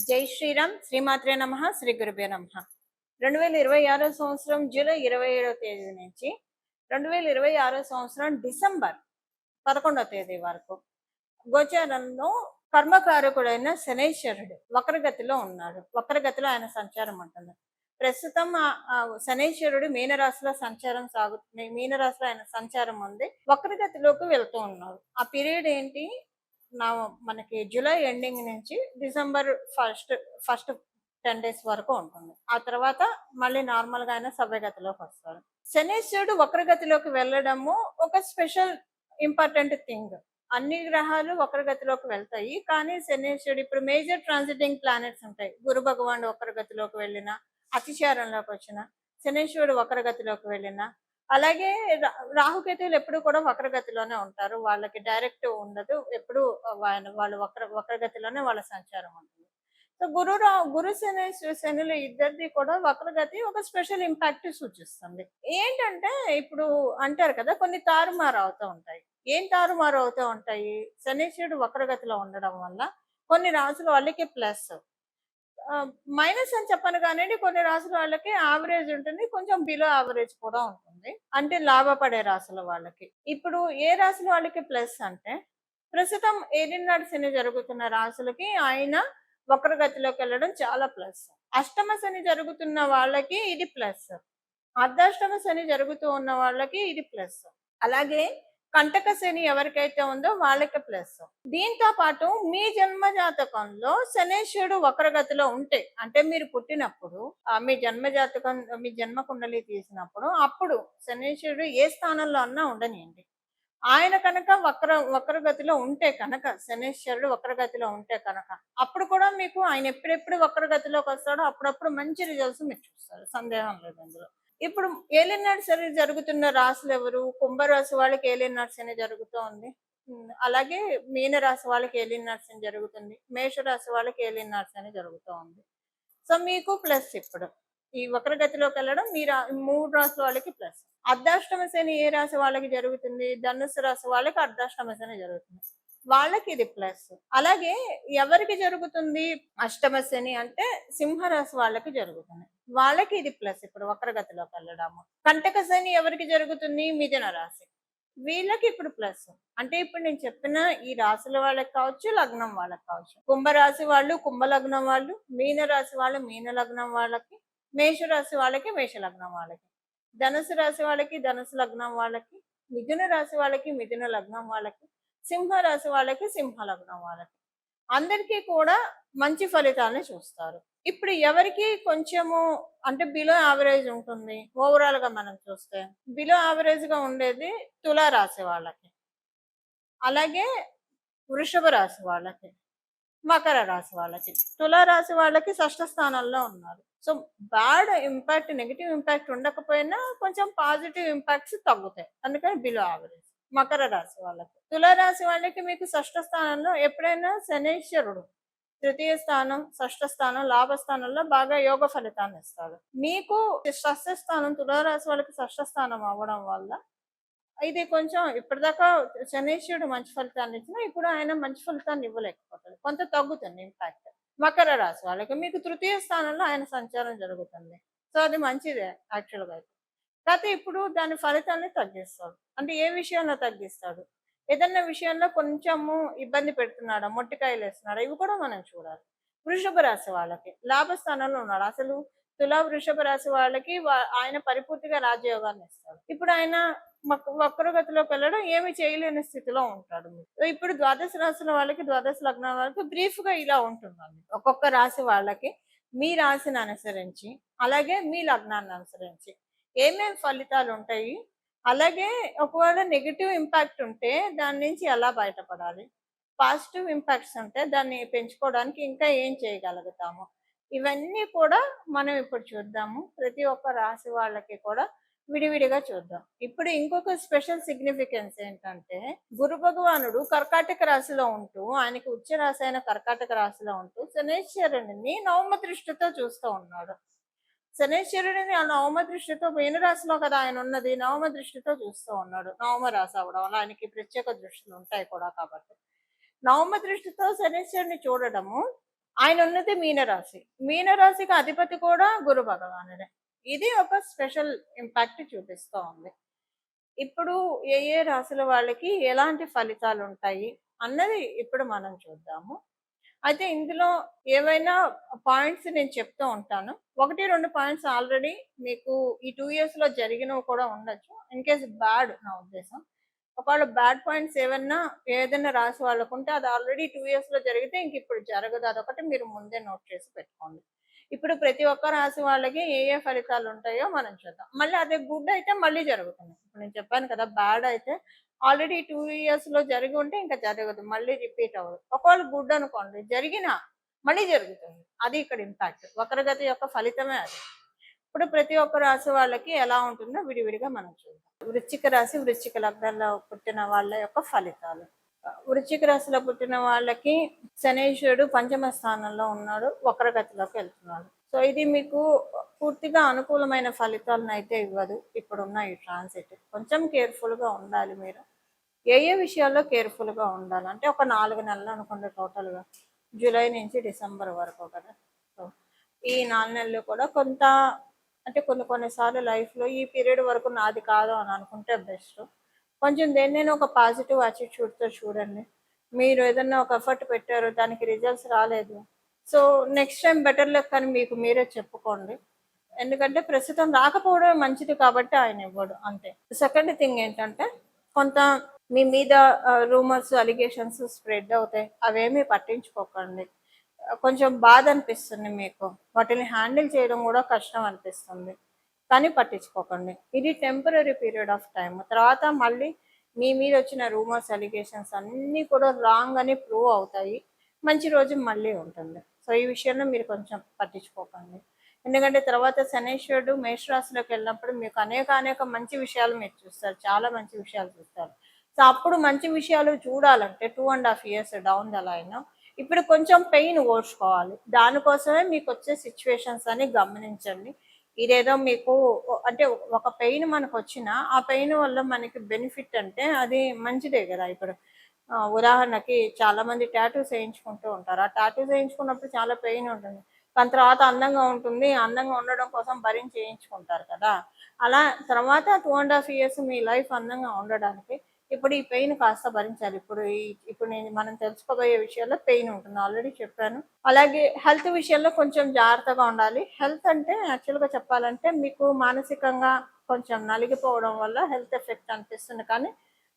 జై శ్రీరామ్ శ్రీమాత్రే నమ శ్రీ గురుభ్యో నమ 2026 సంవత్సరం జూలై 27వ తేదీ నుంచి 2026 సంవత్సరం డిసెంబర్ 11వ తేదీ వరకు గోచారంలో కర్మకారకుడైన శనైశ్వరుడు వక్రగతిలో ఉన్నాడు. వక్రగతిలో ఆయన సంచారం ఉంటుంది. ప్రస్తుతం శనైశ్వరుడు మీనరాశిలో సంచారం సాగుతుంది. మీనరాశిలో ఆయన సంచారం ఉంది. వక్రగతిలోకి వెళ్తూ ఉన్నాడు. ఆ పీరియడ్ ఏంటి? మనకి జూలై ఎండింగ్ నుంచి డిసెంబర్ ఫస్ట్ 10 డేస్ వరకు ఉంటుంది. ఆ తర్వాత మళ్ళీ నార్మల్ గా ఆయన సవ్యగతిలోకి వస్తారు. శనీశ్వరుడు వక్రగతిలోకి వెళ్ళడము ఒక స్పెషల్ ఇంపార్టెంట్ థింగ్. అన్ని గ్రహాలు వక్రగతిలోకి వెళ్తాయి, కానీ శనీశ్వరుడు ఇప్పుడు మేజర్ ట్రాన్సిటింగ్ ప్లానెట్స్ ఉంటాయి. గురు భగవానుడు వక్రగతిలోకి వెళ్ళిన, అతిచారంలోకి వచ్చిన, శనీశ్వరుడు వక్రగతిలోకి వెళ్ళిన, అలాగే రాహుకేతువులు ఎప్పుడు కూడా వక్రగతిలోనే ఉంటారు. వాళ్ళకి డైరెక్ట్ ఉండదు. ఎప్పుడు వాళ్ళు వక్రగతిలోనే వాళ్ళ సంచారం ఉంటుంది. సో గురు శనులు ఇద్దరిది కూడా వక్రగతి ఒక స్పెషల్ ఇంపాక్ట్ సూచిస్తుంది. ఏంటంటే ఇప్పుడు అంటారు కదా, కొన్ని తారుమారు అవుతూ ఉంటాయి. ఏం తారుమారు అవుతూ ఉంటాయి? శనీశ్వరుడు వక్రగతిలో ఉండడం వల్ల కొన్ని రాసుల వాళ్ళకి ప్లస్, మైనస్ అని చెప్పను కానివ్వండి, కొన్ని రాసుల వాళ్ళకి యావరేజ్ ఉంటుంది, కొంచెం బిలో యావరేజ్ కూడా ఉంటుంది. అంటే లాభపడే రాసుల వాళ్ళకి. ఇప్పుడు ఏ రాసుల వాళ్ళకి ప్లస్ అంటే, ప్రస్తుతం ఏలినాడు శని జరుగుతున్న రాసులకి ఆయన వక్రగతిలోకి వెళ్ళడం చాలా ప్లస్. అష్టమ శని జరుగుతున్న వాళ్ళకి ఇది ప్లస్. అర్ధాష్టమ శని జరుగుతూ ఉన్న వాళ్ళకి ఇది ప్లస్. అలాగే కంటక శని ఎవరికైతే ఉందో వాళ్ళకి ప్లస్. దీంతో పాటు మీ జన్మ జాతకంలో శనేశ్వరుడు వక్రగతిలో ఉంటే, అంటే మీరు పుట్టినప్పుడు మీ జన్మ జాతకం, మీ జన్మ కుండలి తీసినప్పుడు, అప్పుడు శనేశ్వరుడు ఏ స్థానంలో అన్నా ఉండనియండి, ఆయన కనుక వక్రగతిలో ఉంటే కనుక, శనేశ్వరుడు వక్రగతిలో ఉంటే కనుక, అప్పుడు కూడా మీకు ఆయన ఎప్పుడెప్పుడు వక్రగతిలోకి వస్తాడో అప్పుడప్పుడు మంచి రిజల్ట్స్ మీరు చూస్తారు. సందేహం లేదు అందులో. ఇప్పుడు ఏలినాడు శని జరుగుతున్న రాశులు ఎవరు? కుంభరాశి వాళ్ళకి ఏలినాడు శని జరుగుతూ ఉంది. అలాగే మీనరాశి వాళ్ళకి ఏలినాడు శని జరుగుతుంది. మేషరాశి వాళ్ళకి ఏలినాడు శని జరుగుతూ ఉంది. సో మీకు ప్లస్ ఇప్పుడు ఈ వక్రగతిలోకి వెళ్ళడం మీ 3 రాశుల వాళ్ళకి ప్లస్. అర్ధాష్టమ శని ఏ రాశి వాళ్ళకి జరుగుతుంది? ధనుసు రాశి వాళ్ళకి అర్ధాష్టమ శని జరుగుతుంది, వాళ్ళకి ఇది ప్లస్. అలాగే ఎవరికి జరుగుతుంది అష్టమ శని అంటే? సింహరాశి వాళ్ళకి జరుగుతుంది, వాళ్ళకి ఇది ప్లస్. ఇప్పుడు వక్రగతిలోకి వెళ్ళడము. కంటక శని ఎవరికి జరుగుతుంది? మిథున రాశి, వీళ్ళకి ఇప్పుడు ప్లస్. అంటే ఇప్పుడు నేను చెప్పిన ఈ రాశుల వాళ్ళకి కావచ్చు, లగ్నం వాళ్ళకి కావచ్చు. కుంభరాశి వాళ్ళు కుంభ లగ్నం వాళ్ళు, మీన రాశి వాళ్ళు మీన లగ్నం వాళ్ళకి, మేషరాశి వాళ్ళకి మేష లగ్నం వాళ్ళకి, ధనుసు రాశి వాళ్ళకి ధనుసు లగ్నం వాళ్ళకి, మిథున రాశి వాళ్ళకి మిథున లగ్నం వాళ్ళకి, సింహ రాశి వాళ్ళకి సింహ లగ్నం వాళ్ళకి, అందరికీ కూడా మంచి ఫలితాలను చూస్తారు. ఇప్పుడు ఎవరికి కొంచెము అంటే బిలో యావరేజ్ ఉంటుంది ఓవరాల్ గా మనం చూస్తే, బిలో యావరేజ్ గా ఉండేది తులారాశి వాళ్ళకి, అలాగే వృషభ రాశి వాళ్ళకి, మకర రాశి వాళ్ళకి. తులారాశి వాళ్ళకి షష్ఠ స్థానంలో ఉన్నారు. So bad impact, negative impact ఉండకపోయినా కొంచెం పాజిటివ్ ఇంపాక్ట్స్ తగ్గుతాయి, అందుకని బిలో యావరేజ్. మకర రాశి వాళ్ళకి. తులారాశి వాళ్ళకి మీకు షష్ఠ స్థానంలో ఎప్పుడైనా శనీశ్వరుడు తృతీయ స్థానం, షష్ఠ స్థానం, లాభస్థానంలో బాగా యోగ ఫలితాన్ని ఇస్తాడు. మీకు షష్ఠ స్థానం, తులారాశి వాళ్ళకి షష్ఠ స్థానం అవ్వడం వల్ల ఇది కొంచెం ఇప్పటిదాకా శనీశ్వరుడు మంచి ఫలితాన్ని ఇచ్చినా ఇప్పుడు ఆయన మంచి ఫలితాన్ని ఇవ్వలేకపోతాడు, కొంత తగ్గుతుంది ఇంపాక్ట్. మకర రాశి వాళ్ళకి మీకు తృతీయ స్థానంలో ఆయన సంచారం జరుగుతుంది. సో అది మంచిదే యాక్చువల్గా అయితే. కాకపోతే ఇప్పుడు దాని ఫలితాన్ని తగ్గిస్తాడు. అంటే ఏ విషయంలో తగ్గిస్తాడు? ఏదన్నా విషయంలో కొంచెము ఇబ్బంది పెడుతున్నాడా, మొట్టికాయలు వేస్తున్నాడా, ఇవి కూడా మనం చూడాలి. వృషభ రాశి వాళ్ళకి లాభస్థానంలో ఉన్నాడు. అసలు వృషభ రాశి వాళ్ళకి ఆయన పరిపూర్తిగా రాజయోగాన్ని ఇస్తాడు. ఇప్పుడు ఆయన వక్రగతిలోకి వెళ్ళడం ఏమి చేయలేని స్థితిలో ఉంటాడు. ఇప్పుడు ద్వాదశ రాశుల వాళ్ళకి, ద్వాదశ లగ్నాల వాళ్ళకి బ్రీఫ్ గా ఇలా ఉంటుందండి. ఒక్కొక్క రాశి వాళ్ళకి మీ రాశిని అనుసరించి, అలాగే మీ లగ్నాన్ని అనుసరించి ఏమేమి ఫలితాలు ఉంటాయి, అలాగే ఒకవేళ నెగిటివ్ ఇంపాక్ట్ ఉంటే దాని నుంచి ఎలా బయటపడాలి, పాజిటివ్ ఇంపాక్ట్స్ ఉంటే దాన్ని పెంచుకోవడానికి ఇంకా ఏం చేయగలుగుతాము, ఇవన్నీ కూడా మనం ఇప్పుడు చూద్దాము. ప్రతి ఒక్క రాశి వాళ్ళకి కూడా విడివిడిగా చూద్దాం. ఇప్పుడు ఇంకొక స్పెషల్ సిగ్నిఫికెన్స్ ఏంటంటే, గురు భగవానుడు కర్కాటక రాశిలో ఉంటూ, ఆయనకి ఉచ్చ రాశి అయిన కర్కాటక రాశిలో ఉంటూ శనేశ్వరుడిని నవమ దృష్టితో చూస్తూ ఉన్నాడు. శనేశ్వరుడిని ఆ నవమ దృష్టితో, మీనరాశిలో కదా ఆయన ఉన్నది, నవమ దృష్టితో చూస్తూ ఉన్నాడు. నవమ రాశి అవడం వల్ల ఆయనకి ప్రత్యేక దృష్టిలు ఉంటాయి కూడా కాబట్టి, నవమ దృష్టితో శనేశ్వరుని చూడడము ఆయన ఉన్నది మీనరాశి. మీనరాశికి అధిపతి కూడా గురు భగవానుడే. ఇది ఒక స్పెషల్ ఇంపాక్ట్ చూపిస్తూ ఉంది. ఇప్పుడు ఏ ఏ రాశుల వాళ్ళకి ఎలాంటి ఫలితాలు ఉంటాయి అన్నది ఇప్పుడు మనం చూద్దాము. అయితే ఇందులో ఏవైనా పాయింట్స్ నేను చెప్తూ ఉంటాను. 1, 2 పాయింట్స్ ఆల్రెడీ మీకు ఈ 2 ఇయర్స్‌లో జరిగినవి కూడా ఉండొచ్చు. ఇన్ కేస్ బ్యాడ్ నా ఉద్దేశం. ఒకవేళ బ్యాడ్ పాయింట్స్ ఏదైనా రాశి వాళ్ళకుంటే అది ఆల్రెడీ 2 ఇయర్స్‌లో జరిగితే ఇంకిప్పుడు జరగదు. అదొకటి మీరు ముందే నోట్ చేసి పెట్టుకోండి. ఇప్పుడు ప్రతి ఒక్క రాశి వాళ్ళకి ఏ ఏ ఫలితాలు ఉంటాయో మనం చూద్దాం. మళ్ళీ అదే గుడ్ అయితే మళ్ళీ జరుగుతుంది. ఇప్పుడు నేను చెప్పాను కదా! బ్యాడ్ అయితే ఆల్రెడీ 2 ఇయర్స్‌లో జరిగి ఉంటే ఇంకా జరగదు. మళ్ళీ రిపీట్ అవ్వదు. ఒకవేళ గుడ్ అనుకోండి జరిగినా మళ్ళీ జరుగుతుంది. అది ఇక్కడ ఇంపాక్ట్. వక్రగతి యొక్క ఫలితమే అది. ఇప్పుడు ప్రతి ఒక్క రాశి వాళ్ళకి ఎలా ఉంటుందో విడివిడిగా మనం చూద్దాం. వృశ్చిక రాశి, వృశ్చిక లగ్నంలో పుట్టిన వాళ్ళ యొక్క ఫలితాలు. వృశ్చిక రాశిలో పుట్టిన వాళ్ళకి శనీశ్వరుడు పంచమ స్థానంలో ఉన్నాడు, వక్రగతిలోకి వెళ్తున్నాడు. సో ఇది మీకు పూర్తిగా అనుకూలమైన ఫలితాలను అయితే ఇవ్వదు. ఇప్పుడున్న ఈ ట్రాన్సిట్ కొంచెం కేర్ఫుల్ గా ఉండాలి. మీరు ఏ ఏ విషయాల్లో కేర్ఫుల్ గా ఉండాలి అంటే ఒక 4 నెలలు అనుకోండి టోటల్ గా, జూలై నుంచి డిసెంబర్ వరకు కదా. సో ఈ 4 నెలలు కూడా కొంత అంటే కొన్నిసార్లు లైఫ్ లో ఈ పీరియడ్ వరకు నాది కాదు అని అనుకుంటే బెస్ట్. కొంచెం దేన్నైనా ఒక పాజిటివ్ యాటిట్యూడ్తో చూడండి. మీరు ఏదన్నా ఒక ఎఫర్ట్ పెట్టారు, దానికి రిజల్ట్స్ రాలేదు, so next time better luck అని మీకు మీరే చెప్పుకోండి. ఎందుకంటే ప్రస్తుతం రాకపోవడం మంచిది కాబట్టి ఆయన ఇవ్వడు, అంతే. సెకండ్ థింగ్ ఏంటంటే కొంత మీ మీద రూమర్స్, అలిగేషన్స్ స్ప్రెడ్ అవుతాయి, అవేమీ పట్టించుకోకండి. కొంచెం బాధ అనిపిస్తుంది మీకు, వాటిని హ్యాండిల్ చేయడం కూడా కష్టం అనిపిస్తుంది, కానీ పట్టించుకోకండి. ఇది టెంపరీ పీరియడ్ ఆఫ్ టైం. తర్వాత మళ్ళీ మీ మీద వచ్చిన రూమర్స్, అలిగేషన్స్ అన్నీ కూడా రాంగ్ అని ప్రూవ్ అవుతాయి. మంచి రోజు మళ్ళీ ఉంటుంది. సో ఈ విషయంలో మీరు కొంచెం పట్టించుకోకండి. ఎందుకంటే తర్వాత శనీశ్వరుడు మేషరాశిలోకి వెళ్ళినప్పుడు మీకు అనేక మంచి విషయాలు మీరు చూస్తారు, చాలా మంచి విషయాలు చూస్తారు. సో అప్పుడు మంచి విషయాలు చూడాలంటే 2.5 years డౌన్ ద లైన్ ఇప్పుడు కొంచెం పెయిన్ ఓర్చుకోవాలి. దానికోసమే మీకు వచ్చే సిచ్యువేషన్స్ అని గమనించండి. ఇదేదో మీకు అంటే ఒక పెయిన్ మనకు వచ్చినా ఆ పెయిన్ వల్ల మనకి బెనిఫిట్ అంటే అది మంచిదే కదా. ఇప్పుడు ఉదాహరణకి చాలా మంది టాటూస్ వేయించుకుంటూ ఉంటారు. ఆ టాటూస్ వేయించుకున్నప్పుడు చాలా పెయిన్ ఉంటుంది, కానీ తర్వాత అందంగా ఉంటుంది, అందంగా ఉండడం కోసం భరించి వేయించుకుంటారు కదా. అలా తర్వాత 2.5 years మీ లైఫ్ అందంగా ఉండడానికి ఇప్పుడు ఈ పెయిన్ కాస్త భరించాలి. ఇప్పుడు మనం తెలుసుకోబోయే విషయాల్లో పెయిన్ ఉంటుంది, ఆల్రెడీ చెప్పాను. అలాగే హెల్త్ విషయంలో కొంచెం జాగ్రత్తగా ఉండాలి. హెల్త్ అంటే యాక్చువల్గా చెప్పాలంటే మీకు మానసికంగా కొంచెం నలిగిపోవడం వల్ల హెల్త్ ఎఫెక్ట్ అనిపిస్తుంది, కానీ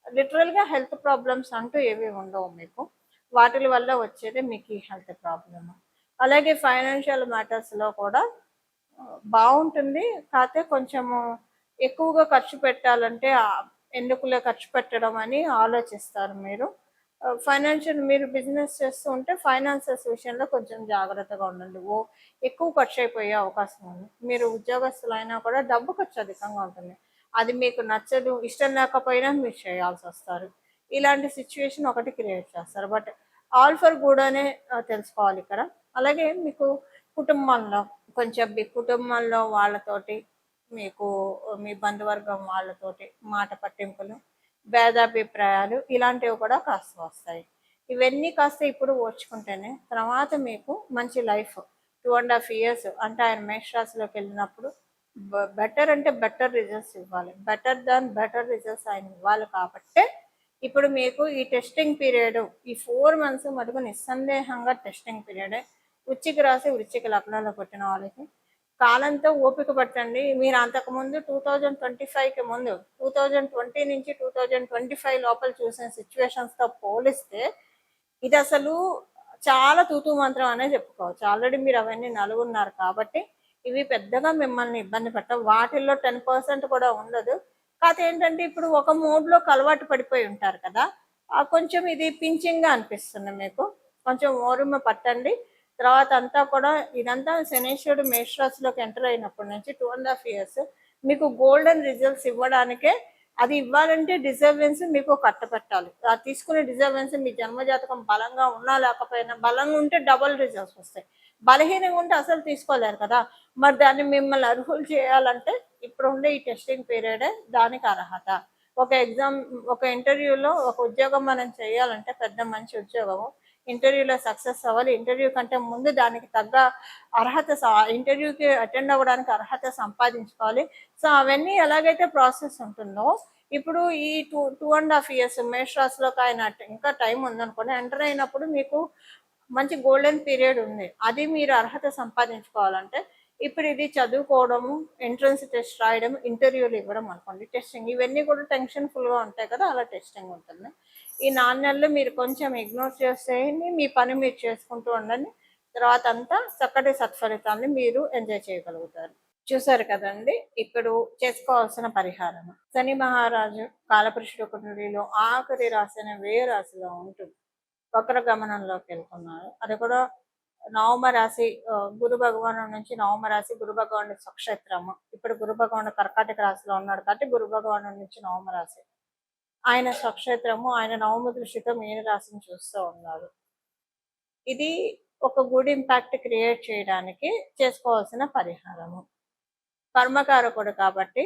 లిటరల్గా హెల్త్ ప్రాబ్లమ్స్ అంటూ ఏవి ఉండవు మీకు. వాటి వల్ల వచ్చేది మీకు ఈ హెల్త్ ప్రాబ్లమ్. అలాగే ఫైనాన్షియల్ మ్యాటర్స్లో కూడా బాగుంటుంది, కాకపోతే కొంచెము ఎక్కువగా ఖర్చు పెట్టాలంటే ఎందుకులే ఖర్చు పెట్టడం అని ఆలోచిస్తారు మీరు. మీరు బిజినెస్ చేస్తూ ఉంటే ఫైనాన్సెస్ విషయంలో కొంచెం జాగ్రత్తగా ఉండండి. ఎక్కువ ఖర్చు అయిపోయే అవకాశం ఉంది. మీరు ఉద్యోగస్తులైనా కూడా డబ్బు ఖర్చు అధికంగా ఉంటుంది, అది మీకు నచ్చదు, ఇష్టం లేకపోయినా మీరు చేయాల్సి వస్తారు. ఇలాంటి సిచ్యువేషన్ ఒకటి క్రియేట్ చేస్తారు. బట్ ఆల్ ఫర్ గుడ్ అనే తెలుసుకోవాలి ఇక్కడ. అలాగే మీకు కుటుంబంలో కొంచెం మీ కుటుంబంలో వాళ్ళతోటి, మీకు మీ బంధువర్గం వాళ్ళతోటి మాట పట్టింపులు, భేదాభిప్రాయాలు ఇలాంటివి కూడా కాస్త వస్తాయి. ఇవన్నీ కాస్త ఇప్పుడు ఓర్చుకుంటేనే తర్వాత మీకు మంచి లైఫ్ 2.5 years అంటే ఆయన మేషరాశిలోకి వెళ్ళినప్పుడు బెటర్ అంటే బెటర్ రిజల్ట్స్ ఇవ్వాలి. బెటర్ రిజల్ట్స్ ఆయన ఇవ్వాలి కాబట్టే ఇప్పుడు మీకు ఈ టెస్టింగ్ పీరియడ్, ఈ 4 months మటుకు నిస్సందేహంగా టెస్టింగ్ పీరియడే. వృశ్చిక రాశి, వృశ్చిక లగ్నంలో పుట్టిన వాళ్ళకి కాలంతో ఓపిక పట్టండి. మీరు అంతకుముందు 2025కి ముందు 2020 నుంచి 2025 లోపల చూసిన సిచ్యువేషన్స్తో పోలిస్తే ఇది అసలు చాలా తూతూ మంత్రం అనే చెప్పుకోవచ్చు. ఆల్రెడీ మీరు అవన్నీ నలుగున్నారు కాబట్టి ఇవి పెద్దగా మిమ్మల్ని ఇబ్బంది పెట్టవు. వాటిల్లో 10% కూడా ఉండదు. కాకపోతే ఏంటంటే ఇప్పుడు ఒక మోడ్లోకి అలవాటు పడిపోయి ఉంటారు కదా, కొంచెం ఇది పించింగ్గా అనిపిస్తుంది మీకు. కొంచెం ఓర్మ పట్టండి. తర్వాత అంతా కూడా ఇదంతా శనీశ్వరుడు మేషరాశిలోకి ఎంటర్ అయినప్పటి నుంచి 2.5 years మీకు గోల్డెన్ రిజల్ట్స్ ఇవ్వడానికే. అది ఇవ్వాలంటే డిజర్వెన్స్ మీకు కట్టపెట్టాలి. ఆ తీసుకునే డిజర్వెన్స్ మీ జన్మజాతకం బలంగా ఉన్నా లేకపోయినా, బలంగా ఉంటే డబుల్ రిజల్ట్స్ వస్తాయి, బలహీనంగా ఉంటే అసలు తీసుకోలేరు కదా. మరి దాన్ని మిమ్మల్ని అర్హులు చేయాలంటే ఇప్పుడు ఉండే ఈ టెస్టింగ్ పీరియడే దానికి అర్హత. ఒక ఇంటర్వ్యూలో ఒక ఉద్యోగం మనం చేయాలంటే పెద్ద మంచి ఉద్యోగము, ఇంటర్వ్యూలో సక్సెస్ అవ్వాలి, ఇంటర్వ్యూ కంటే ముందు దానికి తగ్గ అర్హత ఇంటర్వ్యూకి అటెండ్ అవ్వడానికి అర్హత సంపాదించుకోవాలి. సో అవన్నీ ఎలాగైతే ప్రాసెస్ ఉంటుందో ఇప్పుడు ఈ 2.5 years మేషరాశిలోకి ఆయన ఇంకా టైం ఉందనుకోండి, ఎంటర్ అయినప్పుడు మీకు మంచి గోల్డెన్ పీరియడ్ ఉంది. అది మీరు అర్హత సంపాదించుకోవాలంటే ఇప్పుడు ఇది చదువుకోవడము, ఎంట్రన్స్ టెస్ట్ రాయడం, ఇంటర్వ్యూలు ఇవ్వడం అనుకోండి, టెస్టింగ్, ఇవన్నీ కూడా టెన్షన్ఫుల్గా ఉంటాయి కదా, అలా టెస్టింగ్ ఉంటుంది. ఈ 4 నెలలు మీరు కొంచెం ఇగ్నోర్ చేసేయండి, మీ పని మీరు చేసుకుంటూ ఉండండి. తర్వాత అంతా చక్కటి సత్ఫలితాన్ని మీరు ఎంజాయ్ చేయగలుగుతారు. చూసారు కదండి, ఇప్పుడు చేసుకోవాల్సిన పరిహారం. శని మహారాజు కాలపురుషుడు కుండలిలో ఆఖరి రాశి అనే వ్యయ రాశిలో ఉంటుంది, వక్ర గమనంలోకి వెళ్తున్నారు. అది కూడా నవమ రాశి, గురు భగవాను నుంచి నవమ రాశి గురు భగవానుడి స్వక్షేత్రము. ఇప్పుడు గురు భగవానుడు కర్కాటక రాశిలో ఉన్నాడు కాబట్టి గురు భగవాను నుంచి నవమ రాశి ఆయన స్వక్షేత్రము. ఆయన నవమ దృష్టితో మీన రాశిని చూస్తూ ఉన్నారు. ఇది ఒక గుడ్ ఇంపాక్ట్ క్రియేట్ చేయడానికి చేసుకోవాల్సిన పరిహారము. కర్మకారకుడు కాబట్టి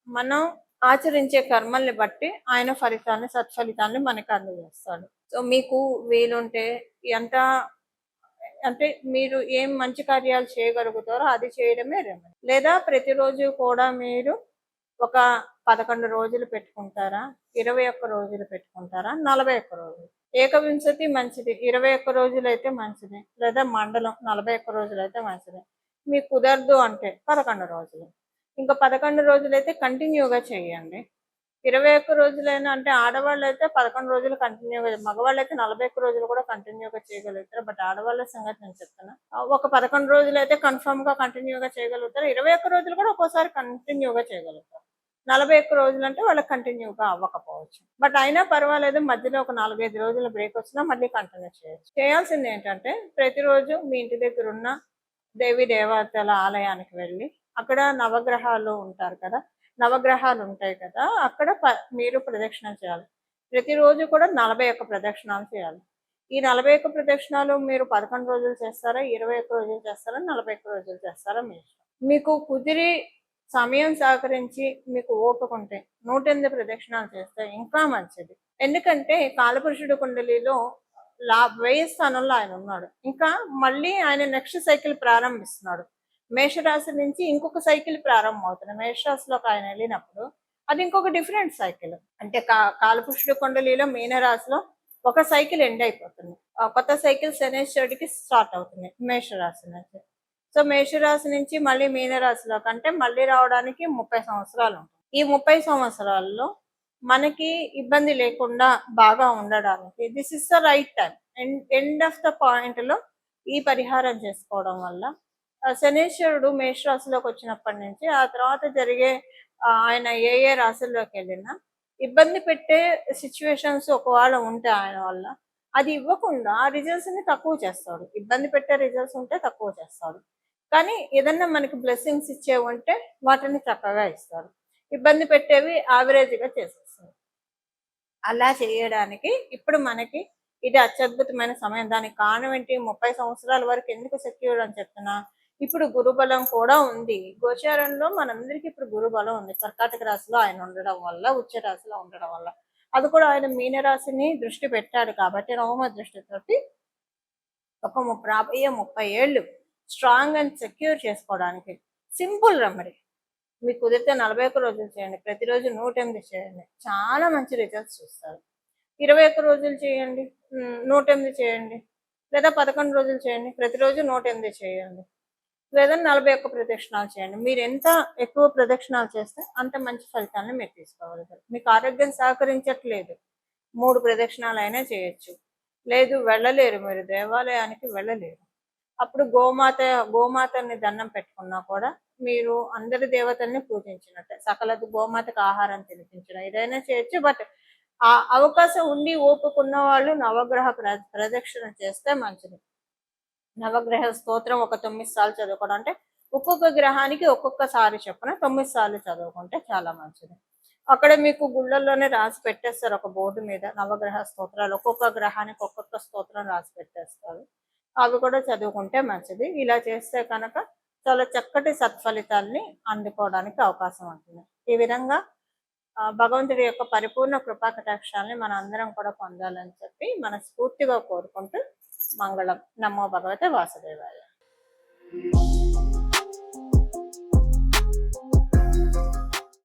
మనం ఆచరించే కర్మల్ని బట్టి ఆయన ఫలితాన్ని, సత్ఫలితాన్ని మనకు అందజేస్తాడు. సో మీకు వీలుంటే ఎంత అంటే మీరు ఏం మంచి కార్యాలు చేయగలుగుతారో అది చేయడమే రెమెడీ. లేదా ప్రతిరోజు కూడా మీరు ఒక 11 రోజులు పెట్టుకుంటారా, 21 రోజులు పెట్టుకుంటారా, 41 రోజులు. ఏకవింశతి మంచిది, 21 రోజులు అయితే మంచిది, లేదా మండలం 41 రోజులు అయితే మంచిది. మీకు కుదరదు అంటే 11 రోజులు. ఇంకా 11 రోజులు అయితే కంటిన్యూగా చేయండి. 21 రోజులైనా అంటే ఆడవాళ్ళు అయితే 11 రోజులు కంటిన్యూగా, మగవాళ్ళు అయితే 41 రోజులు కూడా కంటిన్యూగా చేయగలుగుతారు. బట్ ఆడవాళ్ళ సంగతి నేను చెప్తున్నా. ఒక 11 రోజులు అయితే కన్ఫర్మ్ గా కంటిన్యూగా చేయగలుగుతారు. 21 రోజులు కూడా ఒక్కోసారి కంటిన్యూగా చేయగలుగుతారు. 41 రోజులు అంటే వాళ్ళకి కంటిన్యూగా అవ్వకపోవచ్చు. బట్ అయినా పర్వాలేదు, మధ్యలో ఒక 4-5 రోజులు బ్రేక్ వచ్చినా మళ్ళీ కంటిన్యూ చేయొచ్చు. చేయాల్సింది ఏంటంటే ప్రతిరోజు మీ ఇంటి దగ్గర ఉన్న దేవి దేవతల ఆలయానికి వెళ్ళి అక్కడ నవగ్రహాలు ఉంటారు కదా, నవగ్రహాలు ఉంటాయి కదా, అక్కడ మీరు ప్రదక్షిణ చేయాలి. ప్రతిరోజు కూడా 41 ప్రదక్షిణాలు చేయాలి. ఈ 41 ప్రదక్షిణాలు మీరు 11 రోజులు చేస్తారా, 21 రోజులు చేస్తారా, 41 రోజులు చేస్తారా మీ ఇష్టం. మీకు కుదిరి సమయం సహకరించి మీకు ఓపుకుంటే 108 ప్రదక్షిణాలు చేస్తే ఇంకా మంచిది. ఎందుకంటే కాలపురుషుడు కుండలిలో వ్యయ స్థానంలో ఆయన ఉన్నాడు. ఇంకా మళ్ళీ ఆయన నెక్స్ట్ సైకిల్ ప్రారంభిస్తున్నాడు. మేషరాశి నుంచి ఇంకొక సైకిల్ ప్రారంభం అవుతుంది. మేషరాశిలోకి ఆయన వెళ్ళినప్పుడు అది ఇంకొక డిఫరెంట్ సైకిల్. అంటే కాలపురుషుడు కుండలిలో మీనరాశిలో ఒక సైకిల్ ఎండ్ అయిపోతుంది, కొత్త సైకిల్ శనేశ్వరుడికి స్టార్ట్ అవుతుంది మేషరాశి నుంచి. సో మేషరాశి నుంచి మళ్ళీ మీనరాశిలో కంటే మళ్ళీ రావడానికి 30 సంవత్సరాలు ఉంటుంది. ఈ 30 సంవత్సరాల్లో మనకి ఇబ్బంది లేకుండా బాగా ఉండడానికి this is the right time. End of the point లో ఈ పరిహారం చేసుకోవడం వల్ల శనేశ్వరుడు మేషరాశిలోకి వచ్చినప్పటి నుంచి ఆ తర్వాత జరిగే ఆయన ఏ రాశుల్లోకి వెళ్ళినా ఇబ్బంది పెట్టే సిచ్యువేషన్స్ ఒకవేళ ఉంటే ఆయన వల్ల అది ఇవ్వకుండా ఆ రిజల్ట్స్ ని తక్కువ చేస్తాడు. ఇబ్బంది పెట్టే రిజల్ట్స్ ఉంటే తక్కువ చేస్తాడు, కానీ ఏదన్నా మనకి బ్లెస్సింగ్స్ ఇచ్చేవి ఉంటే వాటిని చక్కగా ఇస్తాడు. ఇబ్బంది పెట్టేవి యావరేజ్గా చేసేస్తాడు. అలా చేయడానికి ఇప్పుడు మనకి ఇది అత్యద్భుతమైన సమయం. దానికి కారణం ఏంటి, 30 సంవత్సరాల వరకు ఎందుకు సెక్యూర్ అని చెప్తున్నా, ఇప్పుడు గురుబలం కూడా ఉంది. గోచారంలో మనందరికీ ఇప్పుడు గురుబలం ఉంది. కర్కాటక రాశిలో ఆయన ఉండడం వల్ల, ఉచ్చ రాశిలో ఉండడం వల్ల, అది కూడా ఆయన మీనరాశిని దృష్టి పెట్టాడు కాబట్టి నవమ దృష్టితోటి ఒక 30 ఏళ్ళు స్ట్రాంగ్ అండ్ సెక్యూర్ చేసుకోవడానికి సింపుల్ రెమెడీ. మీకు కుదిరితే 41 రోజులు చేయండి, ప్రతిరోజు 108 చేయండి, చాలా మంచి రిజల్ట్స్ చూస్తారు. 21 రోజులు చేయండి, 108 చేయండి, లేదా 11 రోజులు చేయండి, ప్రతిరోజు 108 చేయండి, లేదా 41 ప్రదక్షిణాలు చేయండి. మీరు ఎంత ఎక్కువ ప్రదక్షిణాలు చేస్తే అంత మంచి ఫలితాన్ని మీరు తీసుకోగలుగుతారు. మీకు ఆరోగ్యం సహకరించట్లేదు, 3 ప్రదక్షిణాలు అయినా చేయొచ్చు. లేదు వెళ్ళలేరు, మీరు దేవాలయానికి వెళ్ళలేరు, అప్పుడు గోమాతని దండం పెట్టుకున్నా కూడా మీరు అందరి దేవతల్ని పూజించినట్టే. సకల గోమాతకు ఆహారం తినిపించడం ఏదైనా చేయొచ్చు. బట్ ఆ అవకాశం ఉండి ఓపుకున్న వాళ్ళు నవగ్రహ ప్రదక్షిణ చేస్తే మంచిది. నవగ్రహ స్తోత్రం ఒక 9 సార్లు చదువుకోవడం, అంటే ఒక్కొక్క గ్రహానికి ఒక్కొక్కసారి చొప్పున 9 సార్లు చదువుకుంటే చాలా మంచిది. అక్కడ మీకు గుళ్ళల్లోనే రాసి పెట్టేస్తారు ఒక బోర్డు మీద నవగ్రహ స్తోత్రాలు, ఒక్కొక్క గ్రహానికి ఒక్కొక్క స్తోత్రం రాసి పెట్టేస్తారు. అవి కూడా చదువుకుంటే మంచిది. ఇలా చేస్తే కనుక చాలా చక్కటి సత్ఫలితాల్ని అందుకోవడానికి అవకాశం ఉంటుంది. ఈ విధంగా భగవంతుడి యొక్క పరిపూర్ణ కృపా కటాక్షాలని మన అందరం కూడా పొందాలని చెప్పి మనస్ఫూర్తిగా కోరుకుంటూ మంగళం. నమో భగవతే వాసుదేవాయ.